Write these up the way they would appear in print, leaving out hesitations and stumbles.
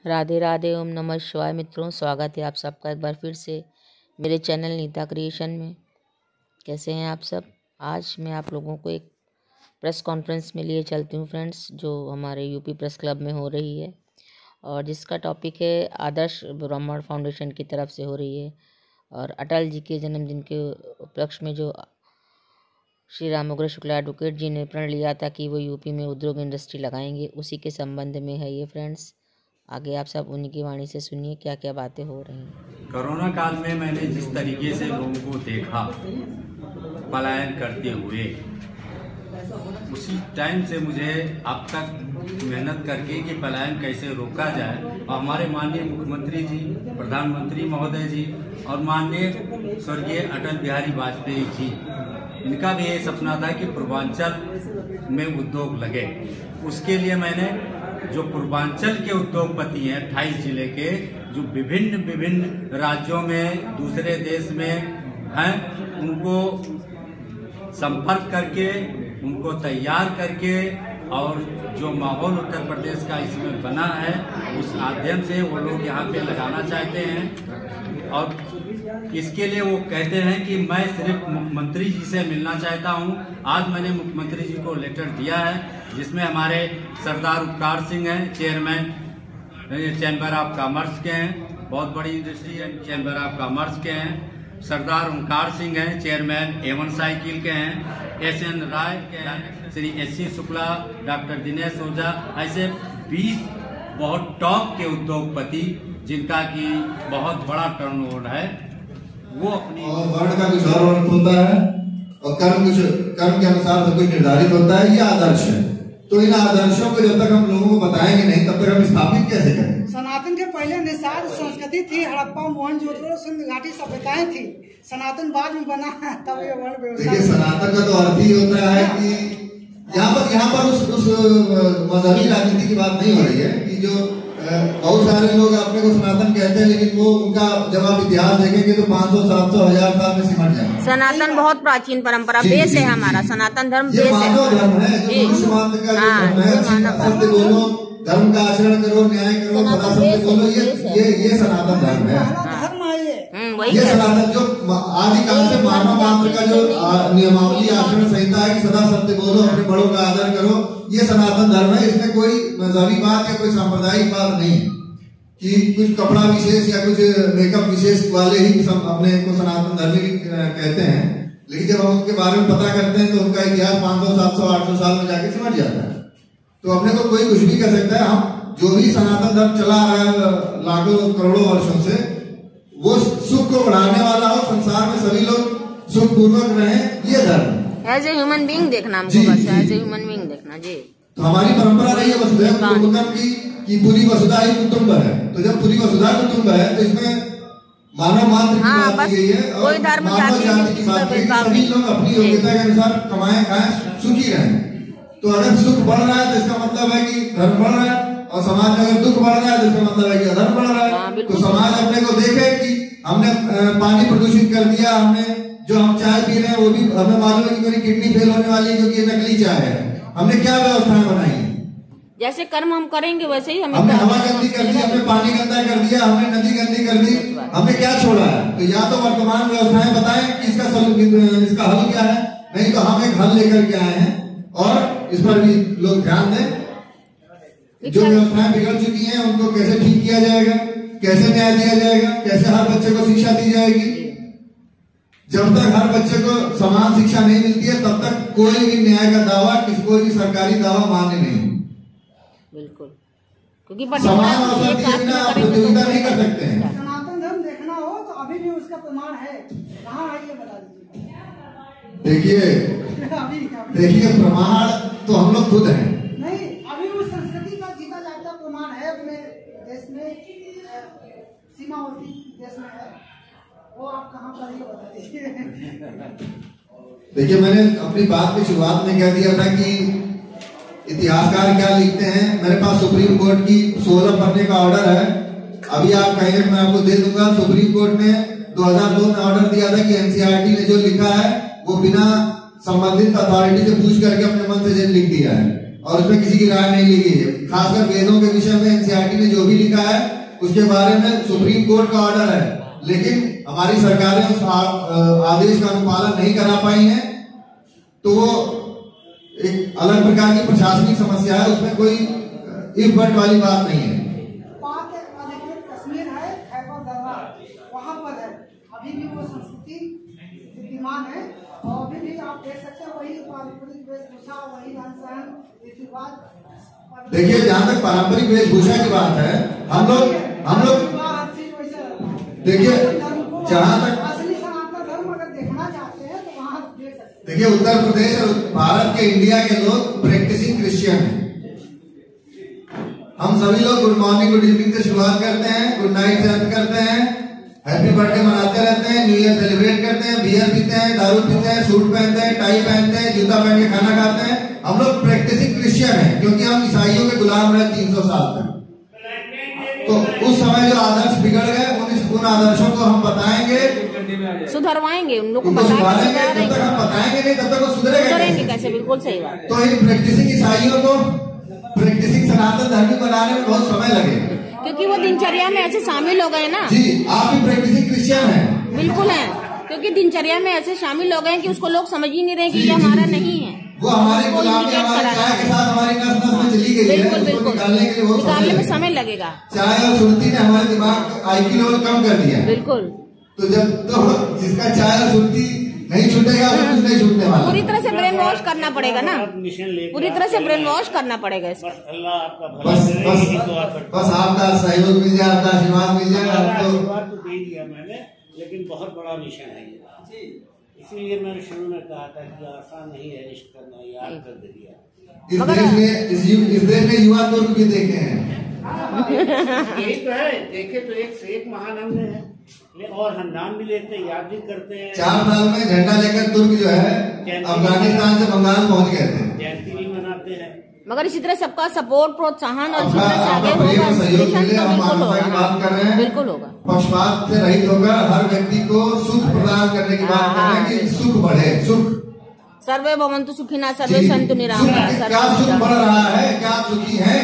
राधे राधे, ओम नमः शिवाय। मित्रों, स्वागत है आप सबका एक बार फिर से मेरे चैनल नीता क्रिएशन में। कैसे हैं आप सब? आज मैं आप लोगों को एक प्रेस कॉन्फ्रेंस में लिए चलती हूँ फ्रेंड्स, जो हमारे यूपी प्रेस क्लब में हो रही है और जिसका टॉपिक है आदर्श ब्राह्मण फाउंडेशन की तरफ से हो रही है। और अटल जी के जन्मदिन के उपलक्ष्य में जो श्री रामोग्र शुक्ला एडवोकेट जी ने प्रण लिया था कि वो यूपी में उद्योग इंडस्ट्री लगाएंगे, उसी के संबंध में है ये फ्रेंड्स। आगे आप सब उन्हीं की वाणी से सुनिए क्या क्या बातें हो रही हैं। कोरोना काल में मैंने जिस तरीके से लोगों को देखा पलायन करते हुए, उसी टाइम से मुझे अब तक मेहनत करके कि पलायन कैसे रोका जाए, और हमारे माननीय मुख्यमंत्री जी, प्रधानमंत्री महोदय जी और माननीय स्वर्गीय अटल बिहारी वाजपेयी जी, इनका भी ये सपना था कि पूर्वांचल में उद्योग लगे। उसके लिए मैंने जो पूर्वांचल के उद्योगपति हैं 28 जिले के, जो विभिन्न राज्यों में दूसरे देश में हैं, उनको संपर्क करके, उनको तैयार करके, और जो माहौल उत्तर प्रदेश का इसमें बना है उस माध्यम से वो लोग यहाँ पे लगाना चाहते हैं। और इसके लिए वो कहते हैं कि मैं सिर्फ मुख्यमंत्री जी से मिलना चाहता हूँ। आज मैंने मुख्यमंत्री जी को लेटर दिया है, जिसमें हमारे सरदार उपकार सिंह हैं, चेयरमैन चैम्बर ऑफ कॉमर्स के हैं, बहुत बड़ी इंडस्ट्री है, चैम्बर ऑफ कॉमर्स के हैं। सरदार ओंकार सिंह हैं, चेयरमैन एवन साइकिल के हैं। SN राय के हैं, श्री SC शुक्ला, डॉक्टर दिनेश ओझा, ऐसे 20 बहुत टॉप के उद्योगपति जिनका की बहुत बड़ा टर्नओवर है, वो अपनी और वर्ण का कुछ और अर्थ होता है और कर्म के अनुसार सब कुछ निर्धारित होता है। ये आदर्श है, तो इन आदर्शों को जब तक हम लोगों को बताएंगे नहीं, तब तक हम स्थापित कैसे करें? सनातन के पहले निषाद संस्कृति थी, हड़प्पा, मोहनजोदड़ो, सिंधु घाटी सभ्यताएं थी। सनातन बाद में बना है, तब ये वर्ण व्यवस्था। देखिए, सनातन का तो अर्थ ही होता है कि यहाँ पर उस मजहबी राजनीति की बात नहीं हो रही है कि जो बहुत सारे लोग अपने को सनातन कहते हैं, लेकिन वो उनका जब आप इतिहास देखेंगे तो 500, 700, 1000 साल में सिमट जाएगा। सनातन बहुत प्राचीन परंपरा बेस है हमारा, सनातन धर्म बेस है। मानव धर्म है, जो मनुष्य मात्र का धर्म है। सत्य बोलो, धर्म का आचरण करो, न्याय करो, सदा सत्य बोलो, ये सनातन धर्म है। ये सनातन जो आदिकाल से मानव मात्र का जो नियमावली आचरण संहिता है कि सदा सत्य बोलो, अपने बड़ों का आदर करो, ये सनातन धर्म है। इसमें कोई मजहबी बात या कोई सांप्रदायिक बात नहीं कि कुछ कपड़ा विशेष या कुछ मेकअप विशेष वाले ही अपने को सनातन धर्म भी कहते हैं, लेकिन जब हम उनके बारे में पता करते हैं तो उनका इतिहास 500, 700, 800 साल में जाके समझ जाता है। तो अपने को कोई कुछ भी कर सकता है। हम जो भी सनातन धर्म चला आ रहा है लाखों करोड़ों वर्षों से, वो सुख को बढ़ाने वाला हो, संसार में सभी लोग सुख पूर्वक रहे, ये धर्म एज ए ह्यूमन बीइंग देखना हमको, बस एज ए ह्यूमन बीइंग देखना जी। तो हमारी परंपरा रही है वसुधैव कुटुंबकम की पूरी वसुधा ही कुटुंब है। तो जब पूरी वसुधा कुटुंब है तो इसमें मानव मात्र की बात की गई है और मानव जाति की बात की गई। सभी लोग अपनी योग्यता के अनुसार कमाएं, खाएं, सुखी रहें। तो अगर सुख बढ़ रहा है तो इसका मतलब है कि धर्म बढ़ रहा है, और समाज में अगर दुख बढ़ रहा है तो इसका मतलब है कि अधर्म बढ़ रहा है। तो समाज अपने को देखे कि हमने पानी प्रदूषित कर दिया, हमने जो हम चाय पी रहे हैं वो भी हमें मालूम है कि मेरी किडनी फेल होने वाली है क्योंकि ये नकली चाय है। हमने क्या व्यवस्थाएं बनाई? जैसे कर्म हम करेंगे वैसे ही हमने हवा गंदी कर दी, हमने पानी गंदा कर दिया, हमने नदी गंदी कर दी, हमने क्या छोड़ा है? तो या तो वर्तमान व्यवस्थाएं बताएं कि इसका हल क्या है, नहीं तो हम एक हल लेकर के आए हैं और इस पर भी लोग ध्यान दें। जो व्यवस्थाएं बिगड़ चुकी हैं उनको कैसे ठीक किया जाएगा, कैसे न्याय दिया जाएगा, कैसे हर बच्चे को शिक्षा दी जाएगी। जब तक हर बच्चे को समान शिक्षा नहीं मिलती है, तब तक कोई भी न्याय का दावा, कोई भी सरकारी दावा मान्य नहीं। बिल्कुल, क्योंकि समान अवसर दिए बिना आप प्रतियोगिता नहीं कर सकते हैं। सनातन धर्म देखना हो तो अभी भी उसका प्रमाण है, कहाँ है ये बता दीजिए। देखिए प्रमाण तो हम लोग खुद हैं। नहीं, अभी उस संस्कृति का जीता जागता प्रमाण है अपने देश में, सीमावर्ती देश में है, वो आप कहाँ पर ही बता दीजिए। देखिए, मैंने अपनी बात की शुरुआत में कह दिया था कि इतिहासकार क्या लिखते हैं। मेरे पास सुप्रीम कोर्ट की 16 पन्ने का ऑर्डर है। अभी आप कहेंगे मैं आपको दे दूंगा। सुप्रीम कोर्ट ने 2002 में ऑर्डर दिया था कि NCERT ने जो लिखा है वो बिना संबंधित अथॉरिटी से पूछ करके अपने मन से लिख दिया है। और उसमें किसी की राय नहीं ली गई है। खासकर वेदों के विषय में एनसीईआरटी ने जो भी लिखा है उसके बारे में सुप्रीम कोर्ट का ऑर्डर है, लेकिन हमारी सरकारें उस आदेश का अनुपालन नहीं करा पाई हैं, तो वो एक अलग प्रकार की प्रशासनिक समस्या है, उसमें कोई इफ बट वाली बात नहीं है। कश्मीर है, खैबर दर्रा वहाँ पर है, अभी भी वो संस्कृति विद्यमान है और अभी भी आप देख सकते हैं वही पारंपरिक वेशभूषा, वही रहन सहन, रीति रिवाज। देखिए, जहाँ तक पारंपरिक वेशभूषा की बात है, हम लोग देखिए जहाँ तक असली सनातन धर्म अगर देखना चाहते हैं तो वहाँ देख सकते हैं। देखिए, उत्तर प्रदेश और भारत के इंडिया के लोग प्रैक्टिसिंग क्रिश्चियन हैं। हम सभी लोग गुड मॉर्निंग गुड इवनिंग से शुरुआत करते हैं, गुड नाइट से अंत करते हैं, हैप्पी बर्थडे मनाते रहते हैं, न्यू ईयर सेलिब्रेट करते हैं, बियर पीते हैं, दारू पीते हैं, सूट पहनते हैं, टाई पहनते हैं, जूता पहन के खाना खाते हैं। हम लोग प्रैक्टिसिंग क्रिश्चियन हैं, क्योंकि हम ईसाइयों के गुलाम रहे 300 साल तक। तो उस समय जो आदर्श बिगड़ गए, उन आदर्शों को हम बताएंगे, सुधरवाएंगे, उन लोग को जब तक हम बताएंगे नहीं तब तक वो सुधरेंगे कैसे? बिल्कुल सही बात। तो इन प्रैक्टिसिंग ईसाइयों को प्रैक्टिसिंग सनातन धर्म बनाने में बहुत समय लगेगा, क्योंकि वो दिनचर्या में ऐसे शामिल हो गए ना। जी, आप भी प्रैक्टिसिंग क्रिश्चियन हैं। बिल्कुल है, क्योंकि दिनचर्या में ऐसे शामिल हो गए कि उसको लोग समझ ही नहीं रहे कि ये हमारा नहीं है। वो हमारे गुलामी हमारे चाय के साथ हमारी नस नस में चली गई है। बिल्कुल बिल्कुल, निकालने में समय लगेगा। चाय और सुरती ने हमारे दिमाग IQ लेवल कम कर दिया। बिल्कुल। तो जिसका चाय और सुरती नहीं छूटेगा, कुछ नहीं छूटने वाला। पूरी तरह से ब्रेन वॉश करना पड़ेगा ना, पूरी तरह से ब्रेन वॉश करना पड़ेगा इसको। बस आपका सहयोग मिल जाए, आपका आशीर्वाद मिल जाए। आशीर्वाद तो दे दिया मैंने, लेकिन बहुत बड़ा मिशन है ये, इसीलिए मैंने शुरू में कहा था कि आसान नहीं है रिश्त करना, याद कर दिया। इस देश में युवा तुर्क भी देखे हैं। यही तो है, देखे तो एक से एक महान हमने है, और हम नाम भी लेते हैं, याद भी करते हैं। 4 साल में झंडा लेकर तुर्क जो है अफगानिस्तान से बंगाल पहुंच गए थे। जयंती भी मनाते हैं। मगर इसी तरह सबका सपोर्ट, प्रोत्साहन और बिल्कुल होगा। पक्षपात से रहित होकर हर व्यक्ति को सुख प्रदान करने की बात कर रहे हैं कि सुख बढ़े। सुख सर्वे भवन्तु सुखिनः सर्वे सन्तु निरामयाः। क्या सुख बढ़ रहा है, क्या सुखी है?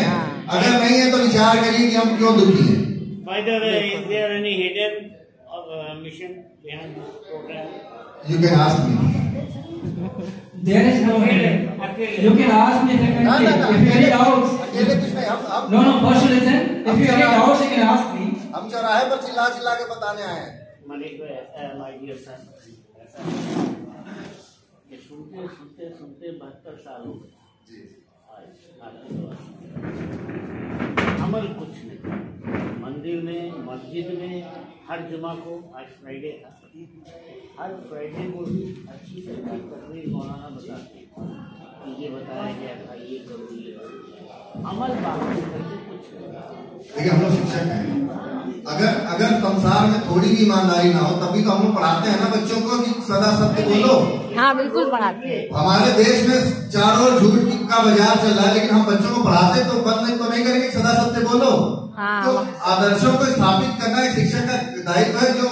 अगर नहीं है तो विचार करिए कि हम क्यों दुखी हैं। By the way, is there any hidden mission behind this program? You can ask me. There is no hidden. You can ask me secondly. If you have any doubts. No, first listen. If you have any doubts, you can ask me. हम चौराहे पर चिल्ला चिल्ला के बताने आए हैं। My dear son, सुनते 72 साल हो गए। अमल कुछ नहीं, मंदिर में, मस्जिद में हर जुमा को, आज फ्राइडे था, हर फ्राइडे को भी अच्छी तकरीर मौलाना बताते हैं, ये बताया गया था, ये करो, ये अमल बाकी करके कुछ नहीं। देखिए, हम लोग शिक्षक हैं, अगर संसार में थोड़ी भी ईमानदारी ना हो तभी तो हम लोग पढ़ाते हैं ना बच्चों को कि सदा सत्य बोलो। हाँ बिल्कुल पढ़ाते हैं। हमारे देश में चारों ओर झूठ का बाजार चल रहा है, लेकिन हम बच्चों को पढ़ाते तो बंद तो नहीं करेंगे, सदा सत्य बोलो। हाँ। तो आदर्शों को स्थापित करना एक शिक्षक का दायित्व है, जो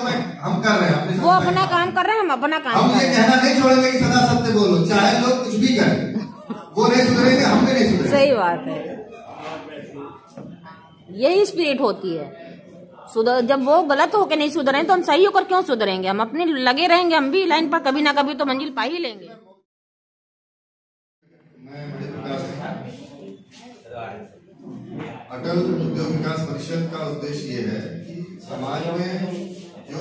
हम कर रहे हैं। वो अपना काम कर रहे हैं, हम अपना काम हम ये कहना नहीं छोड़ेंगे कि सदा सत्य बोलो, चाहे लोग कुछ भी करें, वो नहीं सुधरेंगे, हम भी नहीं सुधरेंगे। सही बात है, यही स्पिरिट होती है। जब वो गलत होके नहीं सुधरे तो हम सही होकर क्यों सुधरेंगे? हम अपने लगे रहेंगे, हम भी लाइन पर कभी ना कभी तो मंजिल पा ही लेंगे। अटल उद्योग विकास परिषद का उद्देश्य ये है कि समाज में जो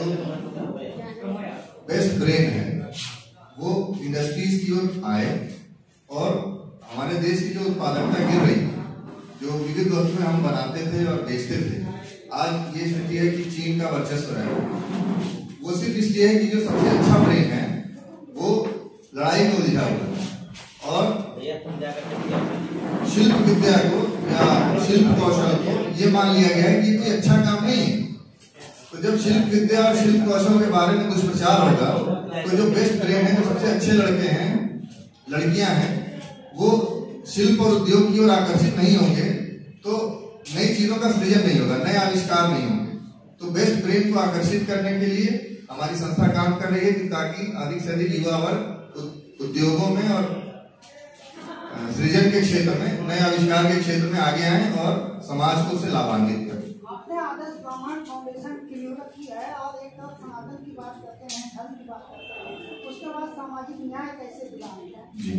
बेस्ट ब्रेन है वो इंडस्ट्रीज की ओर आए, और हमारे देश की जो उत्पादकता गिर रही, जो विविध वस्तुएं हम बनाते थे और बेचते थे, आज ये स्थिति है कि चीन का वर्चस्व है। वो सिर्फ इसलिए है कि जो सबसे अच्छा ब्रेन है वो लड़ाई में उलझा हुआ है, और शिल्प विद्या को या शिल्प कौशल को ये मान लिया गया है कि ये अच्छा काम नहीं है। तो जब शिल्प विद्या और शिल्प कौशल के बारे में दुष्प्रचार होगा तो जो बेस्ट ब्रेन है, जो सबसे अच्छे लड़के हैं, लड़कियां हैं, वो शिल्प और उद्योग की ओर आकर्षित नहीं होंगे तो नई चीजों का सृजन नहीं होगा, नए आविष्कार नहीं होंगे। तो बेस्ट ब्रेन को आकर्षित करने के लिए हमारी संस्था काम कर रही है कि ताकि अधिक से अधिक युवा वर्ग उद्योगों में और सृजन के क्षेत्र में, नए आविष्कार के क्षेत्र में आगे आए और समाज को उससे लाभान्वित करें। आपने आदर्श ब्राह्मण फाउंडेशन की नियुक्ति की है और एक तरफ सनातन की बात करते हैं, धर्म की बात करते हैं, उसके बाद सामाजिक न्याय कैसे दिलाएंगे? जी,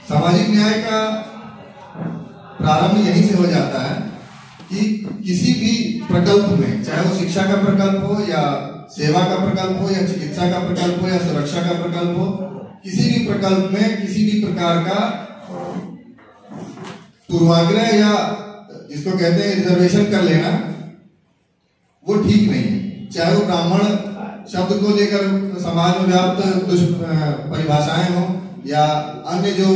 सामाजिक न्याय का प्रारंभ यहीं से हो जाता है कि किसी भी प्रकल्प में, चाहे वो शिक्षा का प्रकल्प हो या सेवा का प्रकल्प हो या चिकित्सा का प्रकल्प हो या सुरक्षा का प्रकल्प हो, किसी भी प्रकल्प में किसी भी प्रकार का पूर्वाग्रह या जिसको कहते हैं रिजर्वेशन कर लेना, वो ठीक नहीं है। चाहे वो ब्राह्मण शब्द को लेकर समाज में व्याप्त परिभाषाएं हो या अन्य जो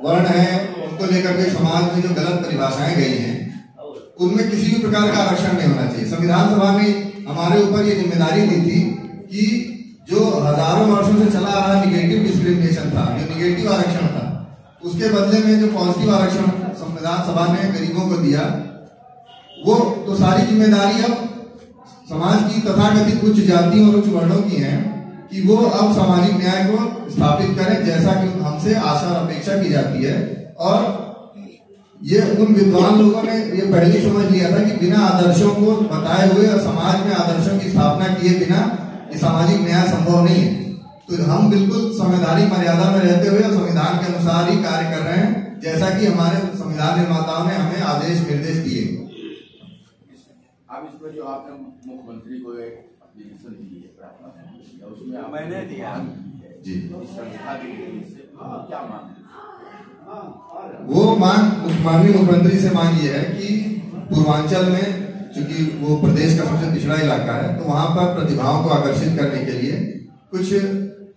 वर्ण है उनको लेकर के समाज में जो गलत परिभाषाएं गई हैं, उनमें किसी भी प्रकार का आरक्षण नहीं होना चाहिए। संविधान सभा में हमारे ऊपर ये जिम्मेदारी दी थी कि जो हजारों वर्षों से चला आ रहा निगेटिव डिस्क्रिमिनेशन था, जो निगेटिव आरक्षण था, उसके बदले में जो पॉजिटिव आरक्षण संविधान सभा ने गरीबों को दिया, वो तो सारी जिम्मेदारी अब समाज की तथाकथित उच्च जातियों और उच्च वर्णों की है कि वो अब सामाजिक न्याय को स्थापित करें, जैसा कि हमसे आशा और अपेक्षा की जाती है। और ये उन विद्वान लोगों ने ये पहले समझ लिया था कि बिना आदर्शों को बताए हुए और समाज में आदर्शों की स्थापना किए बिना ये सामाजिक न्याय संभव नहीं है। तो हम बिल्कुल संवैधानिक मर्यादा में रहते हुए संविधान के अनुसार ही कार्य कर रहे हैं, जैसा कि हमारे संविधान निर्माताओं ने हमें आदेश निर्देश दिए। अब इसमें जो आपने मुख्यमंत्री को एक एप्लीकेशन दी है, उसमें मैंने दिया जी, क्या मांग? वो मांग माननीय मुख्यमंत्री से मांग ये है कि पूर्वांचल में, चूंकि वो प्रदेश का सबसे पिछड़ा इलाका है, तो वहां पर प्रतिभाओं को आकर्षित करने के लिए कुछ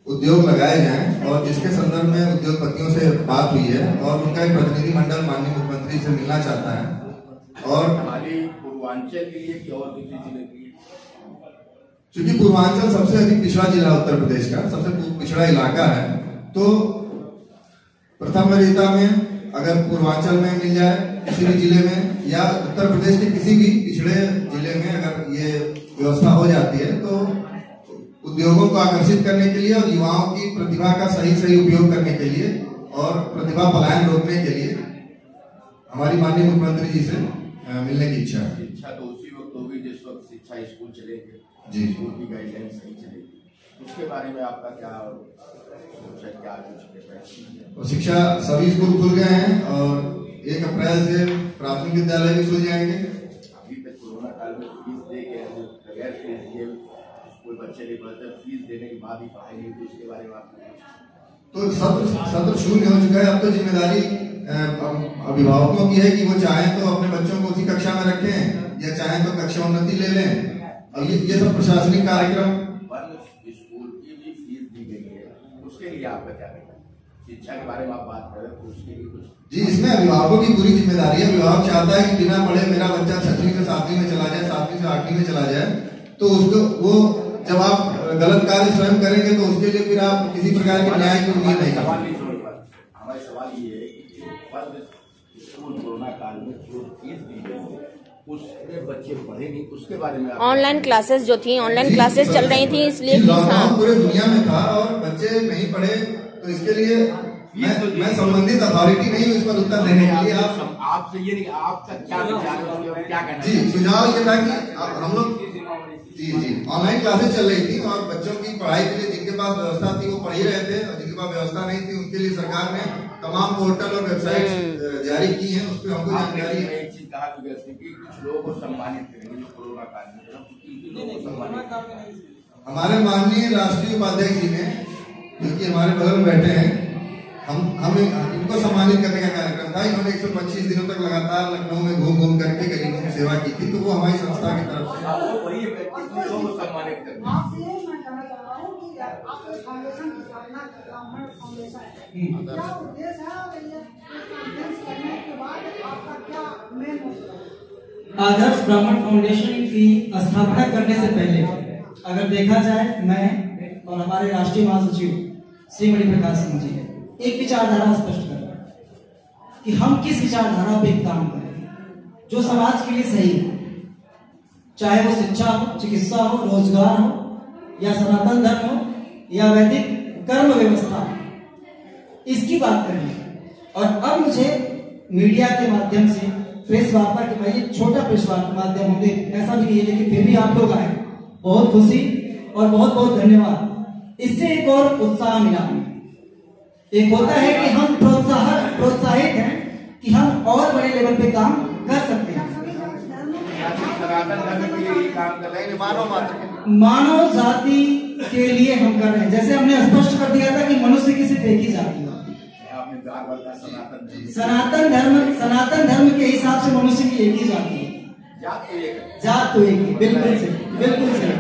उद्योग लगाए जाएं, और जिसके संदर्भ में उद्योगपतियों से बात हुई है और उनका एक प्रतिनिधि मंडल माननीय मुख्यमंत्री से मिलना चाहता है। और खाली पूर्वांचल के लिए कि और दूसरे जिले के लिए? चूंकि पूर्वांचल सबसे अधिक पिछड़ा जिला उत्तर प्रदेश का सबसे पिछड़ा इलाका है, तो प्रथम वरीयता में अगर पूर्वांचल में मिल जाए किसी भी जिले में या उत्तर प्रदेश के किसी भी पिछड़े जिले में अगर ये व्यवस्था हो जाती है, तो उद्योगों को आकर्षित करने के लिए और युवाओं की प्रतिभा का सही उपयोग करने के लिए और प्रतिभा पलायन रोकने के लिए हमारी माननीय मुख्यमंत्री जी से मिलने की इच्छा है। शिक्षा तो उसी वक्त होगी जिस वक्त शिक्षा स्कूल चलेंगे जी, स्कूल की गाइडलाइन सही चलेगी, उसके बारे में आपका क्या सोचा, क्या तो शिक्षा सभी स्कूल खुल गए हैं और 1 अप्रैल से प्राथमिक विद्यालय भी खुल जाएंगे। अभी तक कोरोना काल में फीस दे के बगैर फीस दिए कोई बच्चे नहीं पढ़ते, फीस देने के बाद ही पढ़ाई नहीं हुई, उसके बारे में आपको? तो सत्र शून्य हो चुका है। अब तो जिम्मेदारी अभिभावकों की है कि वो चाहें तो अपने बच्चों को उसी कक्षा में रखें या चाहें तो कक्षा उन्नति ले लें। अब ये सब प्रशासनिक कार्यक्रम। स्कूल की भी फीस दी गई है, उसके लिए आपका क्या कहना है? शिक्षा के बारे में आप बात कर रहे हैं, तो उसके लिए कुछ? जी, इसमें अभिभावकों की पूरी जिम्मेदारी है। अभिभावक चाहता है कि बिना पढ़े मेरा बच्चा 6वीं से 7वीं में चला जाए, 7वीं से 8वीं में चला जाए, तो उसको वो जब आप गलत कार्य स्वयं करेंगे तो उसके लिए फिर आप किसी प्रकार के न्याय की उम्मीद नहीं कर सकते। हमारा सवाल ये है कि स्कूल कोरोना काल में जो फीस दी गई उसमें बच्चे पढ़े नहीं, उसके बारे में? ऑनलाइन क्लासेस जो थी, ऑनलाइन क्लासेस चल रही थी, इसलिए लॉकडाउन पूरे दुनिया में था और बच्चे नहीं पढ़े, तो इसके लिए मैं संबंधित अथॉरिटी नहीं हूँ इस पर उत्तर देने के लिए। आपसे ये नहीं, आपका क्या विचार है, क्या कहना? जी, सुझाव ये था कि हम लोग जी ऑनलाइन क्लासेस चल रही थी और बच्चों की पढ़ाई के लिए जिनके पास व्यवस्था थी वो पढ़ ही रहे थे, और जिनके पास व्यवस्था नहीं थी उनके लिए सरकार ने तमाम पोर्टल और वेबसाइट जारी की हैं, उस पर हमको जानकारी है। एक चीज कहा कि कुछ लोगों को सम्मानित करेंगे जो कोरोना काल में हमारे माननीय राष्ट्रीय उपाध्यक्ष जी ने, जो कि हमारे बगल में बैठे हैं, हम इनको सम्मानित करने का कार्यक्रम था। इन्होंने 125 दिनों तक लगातार लखनऊ में घूम करके गरीबों की सेवा की थी, तो वो हमारी संस्था की तरफ से सम्मानित करते हैं। आपसे ये मैं कहना चाह रहा हूँ कि आपके फाउंडेशन की स्थापना ब्राह्मण फाउंडेशन है, क्या उद्देश्य है और ये कॉन्फ्रेंस करने के बाद आपका क्या मेन मोटिव? आदर्श ब्राह्मण फाउंडेशन की स्थापना करने से पहले अगर देखा जाए, मैं और हमारे राष्ट्रीय महासचिव श्री मणिप्रकाश सिंह जी एक विचारधारा स्पष्ट कर रहे हैं कि हम किस विचारधारा पे काम करें जो समाज के लिए सही है, चाहे वो शिक्षा हो, चिकित्सा हो, रोजगार हो या सनातन धर्म हो या वैदिक कर्म व्यवस्था हो, इसकी बात करेंगे। और अब मुझे मीडिया के माध्यम से, प्रेस वार्ता के, मैं ये छोटा प्रेस वार्ता माध्यम होंगे ऐसा भी नहीं है, लेकिन फिर भी आप लोग आए, बहुत खुशी और बहुत बहुत धन्यवाद। इससे एक और उत्साह मिला। एक होता है कि हम प्रोत्साहित हैं कि हम और बड़े लेवल पे काम कर सकते हैं। मानव जाति के लिए हम कर रहे हैं। जैसे हमने स्पष्ट कर दिया था कि मनुष्य की सिर्फ एक ही जाति है। सनातन धर्म के हिसाब से मनुष्य की एक ही जाति है, जात तो एक ही। बिल्कुल सही, बिल्कुल सही।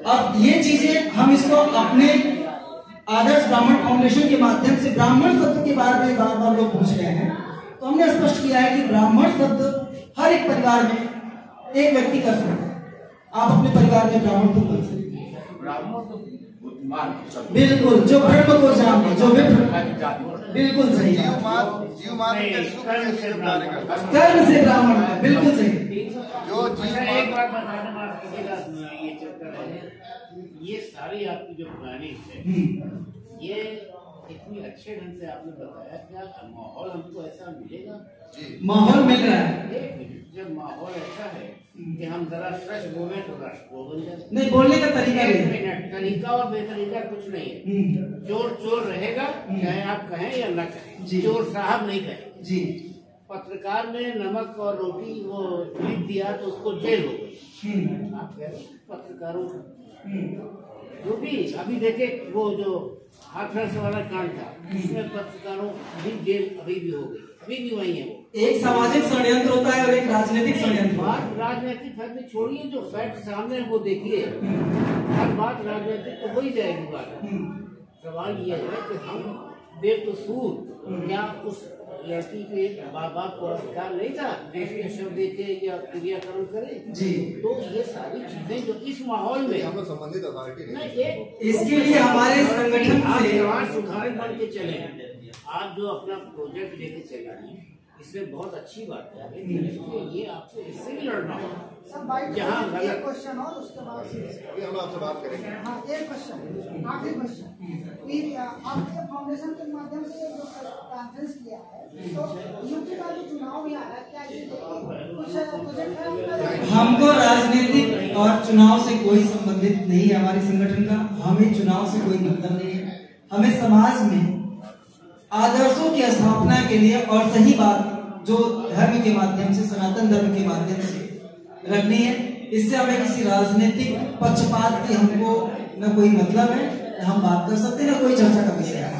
अब ये चीजें हम इसको अपने आदर्श ब्राह्मण फाउंडेशन के माध्यम से, ब्राह्मण शब्द के बारे में बार बार लोग पूछ रहे हैं, तो हमने स्पष्ट किया है कि ब्राह्मण शब्द हर एक परिवार में एक व्यक्ति कर सकता है। आप अपने परिवार में ब्राह्मण को बोल सकते हैं, बिल्कुल, जो धर्म को जानते, जो बिल्कुल सही, कर्म से ब्राह्मण, बिल्कुल सही। जो एक बात बताने ये चक्कर है, ये सारी आपकी जो प्लानिंग है, ये इतनी अच्छे ढंग से आपने बताया, क्या माहौल हमको ऐसा मिलेगा? माहौल मिल रहा है। जब माहौल ऐसा है कि हम जरा सच बोले तो राष्ट्र बन जाए। नहीं, बोलने का तरीका तरीका और बेतरीका कुछ नहीं है। चोर चोर रहेगा, चाहे आप कहें या न कहें, चोर साहब नहीं कहें जी। पत्रकार ने नमक और रोटी वो लिख दिया तो उसको जेल हो गई। आप कह रहे पत्रकारों जो भी अभी देखे वो जो हाथरस वाला कांड था, उसमें पत्रकारों भी जेल अभी भी हो गई, अभी भी वही है। वो एक सामाजिक षड्यंत्र होता है और एक राजनीतिक षड्यंत्र। बात राजनीतिक फैक्ट छोड़िए, जो फैक्ट सामने वो देखिए, हर बात राजनीतिक तो हो ही जाएगी बात। सवाल ये है कि हम बेकसूर, क्या उस लड़की के बाप को अधिकार नहीं था देश के शब्द देके या क्रियाकरण करे जी? तो ये सारी चीजें जो इस माहौल में हम संबंधित अथॉरिटी नहीं, इसके लिए हमारे संगठन से समाज सुधारक बन के चले। आप जो अपना प्रोजेक्ट लेके चले हैं, इसमें बहुत अच्छी बात है, लेकिन ये आपको इससे भी लड़ना होगा। जहाँ गलत क्वेश्चन और उसके बाद हम आपसे बात करेंगे। हाँ, एक क्वेश्चन, आखिरी क्वेश्चन। आपके फाउंडेशन के माध्यम से जो कॉन्फ्रेंस किया है, तो यूपी का जो चुनाव भी आ रहा है, क्या इसे कुछ है? हमको राजनीतिक और चुनाव से कोई संबंधित नहीं है हमारे संगठन का। हमें चुनाव से कोई मतलब नहीं है। हमें समाज में आदर्शों की स्थापना के लिए और सही बात जो धर्म के माध्यम से, सनातन धर्म के माध्यम से रखनी है। इससे हमें किसी राजनीतिक पक्षपात की हमको न कोई मतलब है, न हम बात कर सकते हैं, न कोई चर्चा का विषय है।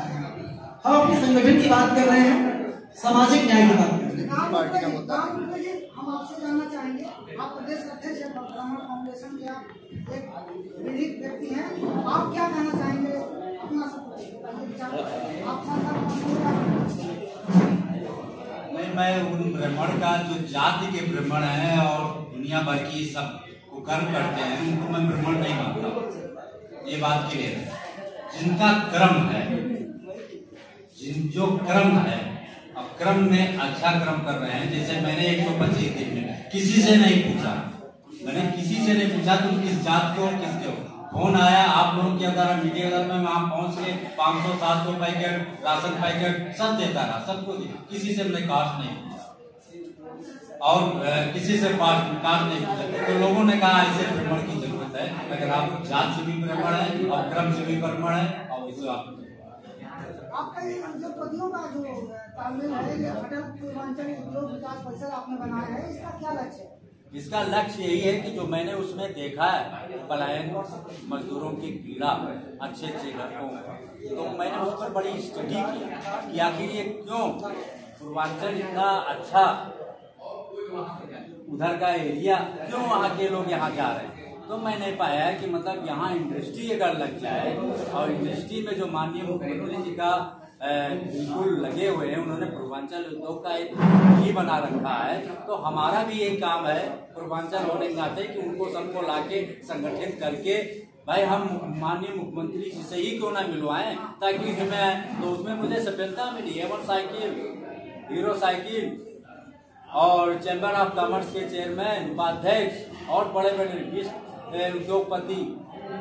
हम अपने संगठन की बात कर रहे हैं, सामाजिक न्याय की बात कर रहे हैं। पार्टी का मुद्दा हम आपसे जानना चाहेंगे, आप प्रदेश अध्यक्ष हैं ब्राह्मण फाउंडेशन के, आप एक विधिक व्यक्ति हैं, आप क्या कहना चाहेंगे अपना नहीं, मैं उन ब्राह्मण का जो जाति के ब्राह्मण हैं और दुनिया भर की सब कुकर्म करते हैं, उनको मैं ब्राह्मण नहीं मानता। ये बात क्लियर है। जिनका कर्म है, जो कर्म है, अब कर्म में अच्छा कर्म कर रहे हैं। जैसे मैंने 125 दिन में किसी से नहीं पूछा, मैंने किसी से नहीं पूछा तुम किस जात को, किसके हो। फोन आया आप लोगों के द्वारा, मीडिया द्वारा, मैं वहाँ पहुँच के 500-700 पैकेट राशन पैकेट सब देता रहा, सबको दिया। किसी से मैंने कास्ट नहीं पूछा और किसी से कास्ट नहीं पूछा। तो लोगों ने कहा ऐसे ब्राह्मण की जरूरत है, अगर आप जात से भी ब्राह्मण है और कर्म से भी ब्राह्मण है, और इसे आपका ये जो पतियों का जो तालमेल है, ये अटल पूर्वांचल उद्योग विकास परिषद आपने बनाया है, इसका क्या लक्ष्य है? इसका लक्ष्य यही है कि जो मैंने उसमें देखा है पलायन मजदूरों की पीड़ा, अच्छे अच्छे घरों, तो मैंने उस पर बड़ी स्टडी किया कि आखिर ये क्यों पूर्वांचल इतना अच्छा, उधर का एरिया, क्यों वहाँ के लोग यहाँ जा रहे हैं। तो मैंने पाया कि मतलब यहाँ इंडस्ट्री अगर लग जाए, और इंडस्ट्री में जो माननीय मुख्यमंत्री जी का बिल्कुल लगे हुए हैं, उन्होंने पूर्वांचल उद्योग का एक ही बना रखा है, तो हमारा भी एक काम है पूर्वांचल होने के नाते कि उनको सबको लाके संगठित करके भाई हम माननीय मुख्यमंत्री जी से ही क्यों ना मिलवाएं, ताकि इसमें तो उसमें मुझे सफलता मिली। A1 साइकिल, हीरो साइकिल और चैम्बर ऑफ कॉमर्स के चेयरमैन, उपाध्यक्ष और बड़े बड़े उद्योगपति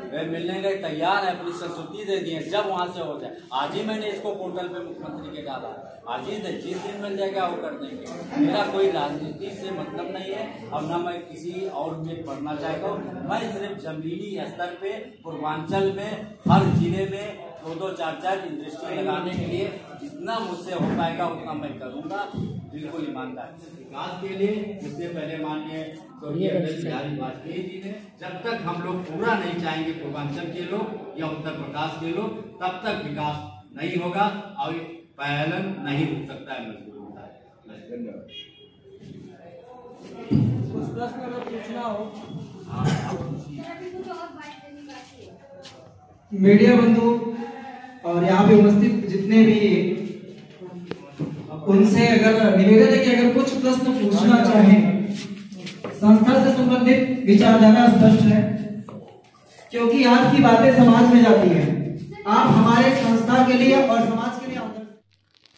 वे मिलने के तैयार है, अपनी संस्तुति दे दी है, जब वहाँ से हो जाए। आज ही मैंने इसको पोर्टल पे मुख्यमंत्री के डाला, आज ही जिस दिन मिल जाएगा वो कर देंगे। मेरा कोई राजनीति से मतलब नहीं है और न मैं किसी और में पढ़ना चाहता हूँ। मैं सिर्फ जमीनी स्तर पे पूर्वांचल में हर जिले में 2-2, 4-4 इंडस्ट्री लगाने के लिए जितना मुझसे हो पाएगा उतना मैं करूँगा, बिल्कुल ईमानदार विकास के लिए। इससे पहले माननीय स्वर्गीय अटल बिहारी वाजपेयी जी ने, जब तक हम लोग पूरा नहीं चाहेंगे पूर्वांचल के लोग या उत्तर प्रदेश के लोग, तब तक विकास नहीं होगा और पलायन नहीं रुक सकता है, मजबूर होता है। धन्यवाद। कुछ प्रश्न अगर पूछना हो मीडिया बंधु और यहाँ पे उपस्थित जितने भी, उनसे अगर निवेदन है कि अगर कुछ प्रश्न पूछना चाहें। संस्था से संबंधित विचारधारा स्पष्ट है, क्योंकि आपकी बातें समाज में जाती हैं। आप हमारे संस्था के लिए और समाज के लिए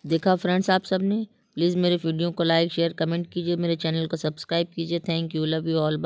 देखा फ्रेंड्स आप सबने। प्लीज़ मेरे वीडियो को लाइक शेयर कमेंट कीजिए, मेरे चैनल को सब्सक्राइब कीजिए। Thank you, love you all.